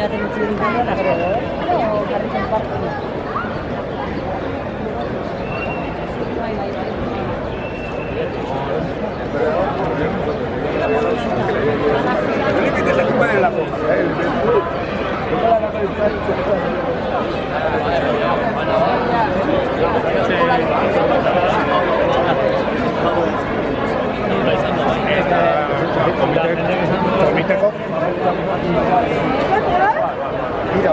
baten utzi dut eta gero jarri konpartu. Felipe, la culpa de la cosa. Komiteko? Mira,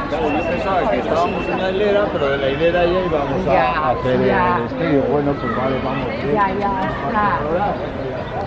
Claro, yo pensaba que estábamos en la hilera, pero de la hilera ya íbamos a hacer el estudio. Bueno, pues vale, vamos. Ya está.